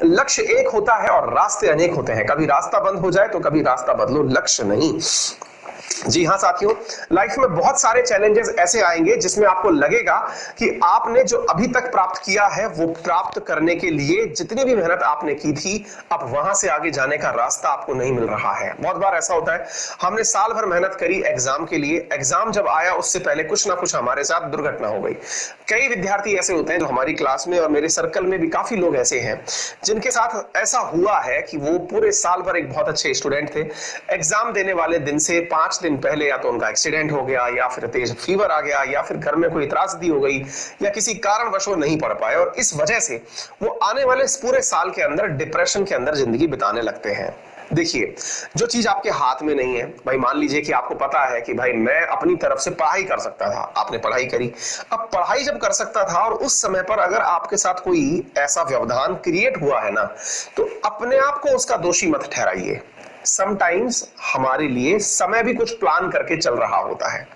लक्ष्य एक होता है और रास्ते अनेक होते हैं। कभी रास्ता बंद हो जाए तो कभी रास्ता बदलो, लक्ष्य नहीं। जी हाँ साथियों, लाइफ में बहुत सारे चैलेंजेस ऐसे आएंगे जिसमें आपको लगेगा कि आपने जो अभी तक प्राप्त किया है वो प्राप्त करने के लिए जितनी भी मेहनत आपने की थी, अब वहां से आगे जाने का रास्ता आपको नहीं मिल रहा है। बहुत बार ऐसा होता है, हमने साल भर मेहनत करी एग्जाम के लिए, एग्जाम जब आया उससे पहले कुछ ना कुछ हमारे साथ दुर्घटना हो गई। कई विद्यार्थी ऐसे होते हैं जो हमारी क्लास में और मेरे सर्कल में भी काफी लोग ऐसे हैं जिनके साथ ऐसा हुआ है कि वो पूरे साल भर एक बहुत अच्छे स्टूडेंट थे, एग्जाम देने वाले दिन से 5 दिन पहले या तो उनका एक्सीडेंट हो गया, या फिर तेज फीवर आ गया, या फिर घर में कोई त्रासदी हो गई, या किसी कारणवश वो नहीं पढ़ पाए, और इस वजह से वो आने वाले इस पूरे साल के अंदर डिप्रेशन के अंदर जिंदगी बिताने लगते हैं। देखिए, जो चीज आपके हाथ में नहीं है, भाई मान लीजिए कि आपको पता है कि भाई मैं अपनी तरफ से पढ़ाई कर सकता था, आपने पढ़ाई करी। अब पढ़ाई जब कर सकता था और उस समय पर अगर आपके साथ कोई ऐसा व्यवधान क्रिएट हुआ है ना, तो अपने आप को उसका दोषी मत ठहराइए। समटाइम्स हमारे लिए समय भी कुछ प्लान करके चल रहा होता है।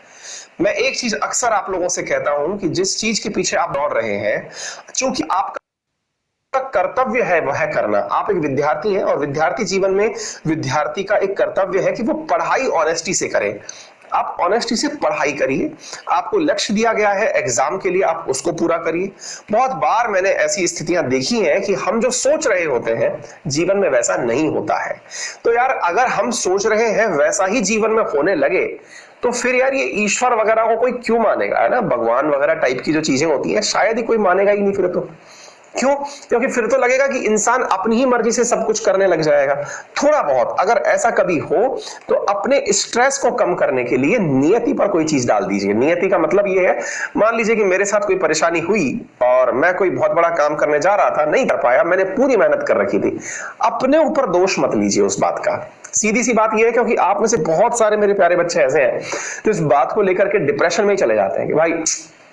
मैं एक चीज अक्सर आप लोगों से कहता हूं कि जिस चीज के पीछे आप दौड़ रहे हैं, चूंकि आपका कर्तव्य है वह करना, आप एक विद्यार्थी हैं और विद्यार्थी जीवन में विद्यार्थी का एक कर्तव्य है कि वो पढ़ाई ऑनेस्टी से करे। आप ऑनेस्टी से पढ़ाई करिए, आपको लक्ष्य दिया गया है एग्जाम के लिए, आप उसको पूरा करिए। बहुत बार मैंने ऐसी स्थितियां देखी हैं कि हम जो सोच रहे होते हैं जीवन में वैसा नहीं होता है। तो यार, अगर हम सोच रहे हैं वैसा ही जीवन में होने लगे तो फिर यार ये ईश्वर वगैरह को कोई क्यों मानेगा, है ना, भगवान वगैरह टाइप की जो चीजें होती हैं शायद ही कोई मानेगा ही नहीं फिर तो। क्यों? क्योंकि फिर तो लगेगा कि इंसान अपनी ही मर्जी से सब कुछ करने लग जाएगा। थोड़ा बहुत अगर ऐसा कभी हो तो अपने स्ट्रेस को कम करने के लिए नियति पर कोई चीज डाल दीजिए। नियति का मतलब ये है, मान लीजिए कि मेरे साथ कोई परेशानी हुई और मैं कोई बहुत बड़ा काम करने जा रहा था, नहीं कर पाया, मैंने पूरी मेहनत कर रखी थी, अपने ऊपर दोष मत लीजिए उस बात का। सीधी सी बात यह है, क्योंकि आप में से बहुत सारे मेरे प्यारे बच्चे ऐसे हैं तो इस बात को लेकर के डिप्रेशन में ही चले जाते हैं कि भाई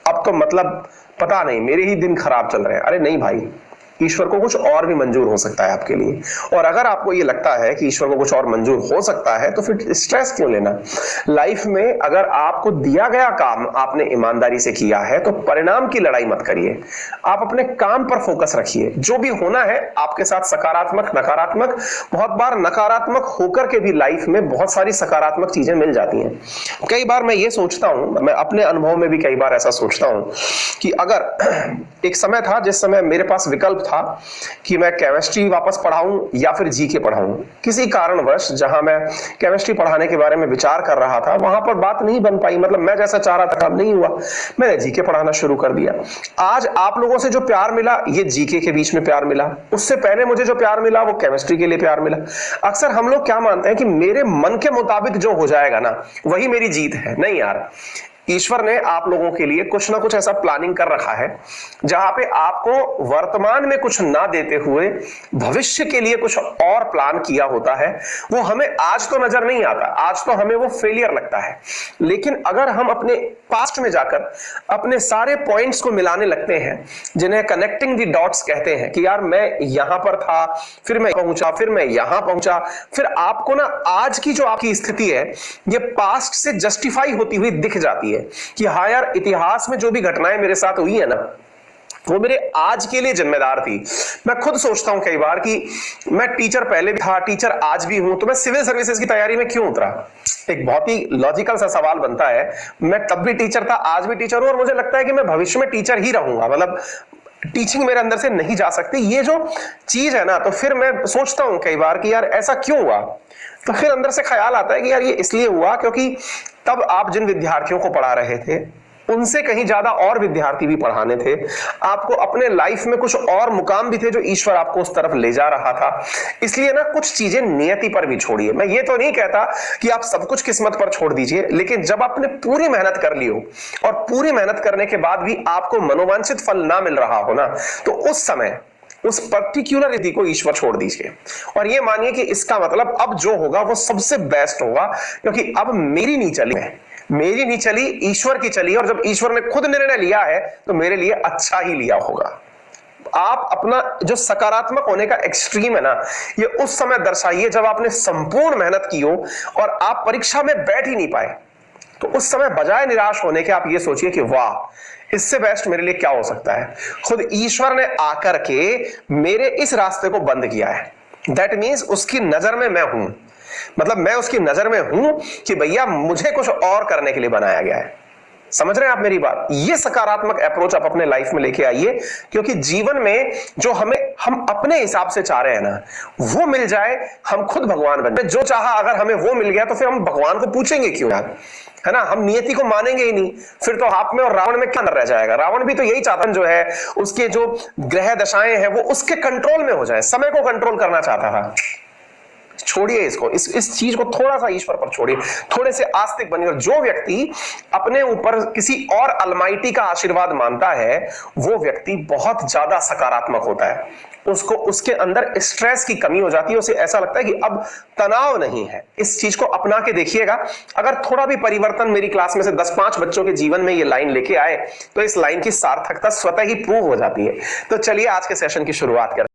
अब तो मतलब पता नहीं मेरे ही दिन खराब चल रहे हैं। अरे नहीं भाई, ईश्वर को कुछ और भी मंजूर हो सकता है आपके लिए। और अगर आपको ये लगता है कि ईश्वर को कुछ और मंजूर हो सकता है तो फिर स्ट्रेस क्यों लेना। लाइफ में अगर आपको दिया गया काम आपने ईमानदारी से किया है तो परिणाम की लड़ाई मत करिए, आप अपने काम पर फोकस रखिए। जो भी होना है आपके साथ, सकारात्मक नकारात्मक, बहुत बार नकारात्मक होकर के भी लाइफ में बहुत सारी सकारात्मक चीजें मिल जाती हैं। कई बार मैं ये सोचता हूं, मैं अपने अनुभव में भी कई बार ऐसा सोचता हूं कि अगर एक समय था जिस समय मेरे पास विकल्प था कि मैं केमिस्ट्री वापस पढ़ाऊं या फिर जीके पढ़ाऊं, किसी कारणवश जहां मैं केमिस्ट्री पढ़ाने के बारे में विचार कर रहा था वहां पर बात नहीं बन पाई, मतलब मैं जैसा चाह रहा था काम नहीं हुआ, मैंने जीके पढ़ाना शुरू कर दिया। आज आप लोगों से जो प्यार मिला ये जीके के बीच में प्यार मिला, उससे पहले मुझे जो प्यार मिला वो केमिस्ट्री के लिए प्यार मिला। अक्सर हम लोग क्या मानते हैं कि मेरे मन के मुताबिक जो हो जाएगा ना वही मेरी जीत है। नहीं यार, ईश्वर ने आप लोगों के लिए कुछ ना कुछ ऐसा प्लानिंग कर रखा है जहां पे आपको वर्तमान में कुछ ना देते हुए भविष्य के लिए कुछ और प्लान किया होता है। वो हमें आज तो नजर नहीं आता, आज तो हमें वो फेलियर लगता है, लेकिन अगर हम अपने पास्ट में जाकर अपने सारे पॉइंट्स को मिलाने लगते हैं, जिन्हें कनेक्टिंग द डॉट्स कहते हैं कि यार मैं यहां पर था, फिर मैं पहुंचा, फिर मैं यहां पहुंचा, फिर आपको ना आज की जो आपकी स्थिति है ये पास्ट से जस्टिफाई होती हुई दिख जाती है कि हाँ यार, इतिहास में जो भी घटनाएं मेरे साथ हुई है ना वो मेरे आज के लिए जिम्मेदार थी। मैं खुद सोचता हूं कई बार कि मैं टीचर पहले भी था, टीचर आज भी हूं, तो मैं सिविल सर्विसेज की तैयारी में क्यों उतरा। एक बहुत ही लॉजिकल सा सवाल बनता है, मैं तब भी टीचर था, आज भी टीचर हूं, और मुझे लगता है कि मैं भविष्य में टीचर ही रहूंगा, मतलब टीचिंग मेरे अंदर से नहीं जा सकती, ये जो चीज है ना। तो फिर मैं सोचता हूं कई बार कि यार ऐसा क्यों हुआ, तो फिर अंदर से ख्याल आता है कि यार ये इसलिए हुआ क्योंकि तब आप जिन विद्यार्थियों को पढ़ा रहे थे उनसे कहीं ज्यादा और विद्यार्थी भी पढ़ाने थे, आपको अपने लाइफ में कुछ और मुकाम भी थे जो ईश्वर आपको उस तरफ ले जा रहा था। इसलिए ना कुछ चीजें नियति पर भी छोड़िए। मैं ये तो नहीं कहता कि आप सब कुछ किस्मत पर छोड़ दीजिए, लेकिन जब आपने पूरी मेहनत कर ली हो और पूरी मेहनत करने के बाद भी आपको मनोवांछित फल ना मिल रहा हो ना, तो उस समय उस पर्टिकुलर रिधि को ईश्वर छोड़ दीजिए और ये मानिए कि इसका मतलब अब जो होगा वो सबसे बेस्ट होगा, क्योंकि अब मेरी नहीं चली, मेरी नहीं चली, ईश्वर की चली, और जब ईश्वर ने खुद निर्णय लिया है तो मेरे लिए अच्छा ही लिया होगा। आप अपना जो सकारात्मक होने का एक्सट्रीम है ना, ये उस समय दर्शाइए जब आपने संपूर्ण मेहनत की हो और आप परीक्षा में बैठ ही नहीं पाए। तो उस समय बजाय निराश होने के आप ये सोचिए कि वाह, इससे बेस्ट मेरे लिए क्या हो सकता है। खुद ईश्वर ने आकर के मेरे इस रास्ते को बंद किया है। दैट मीन्स उसकी नजर में मैं हूं, मतलब मैं उसकी नजर में हूं कि भैया मुझे कुछ और करने के लिए बनाया गया है। समझ रहे हैं आप मेरी बात? ये सकारात्मक अप्रोच आप अपने लाइफ में लेके आइए, क्योंकि जीवन में जो हम अपने हिसाब से चाह रहे हैं ना, वो मिल जाए, हम खुद भगवान बन जाए। जो चाहा अगर हमें वो मिल गया तो फिर हम भगवान को पूछेंगे क्यों यार, है ना? हम नियति को मानेंगे ही नहीं, फिर तो आप में और रावण में क्या न रह जाएगा। रावण भी तो यही चाहता जो है, उसके जो ग्रह दशाएं हैं वो उसके कंट्रोल में हो जाए, समय को कंट्रोल करना चाहता था। छोड़िए इसको, इस चीज को थोड़ा सा ईश्वर पर छोड़िए, थोड़े से आस्तिक बनिए। और जो व्यक्ति अपने ऊपर किसी और अलमाइटी का आशीर्वाद मानता है, वो व्यक्ति बहुत ज्यादा सकारात्मक होता है। उसको उसके अंदर स्ट्रेस की कमी हो जाती है, उसे ऐसा लगता है कि अब तनाव नहीं है। इस चीज को अपना के देखिएगा। अगर थोड़ा भी परिवर्तन मेरी क्लास में से 10-5 बच्चों के जीवन में ये लाइन लेके आए, तो इस लाइन की सार्थकता स्वतः ही प्रूव हो जाती है। तो चलिए आज के सेशन की शुरुआत करें।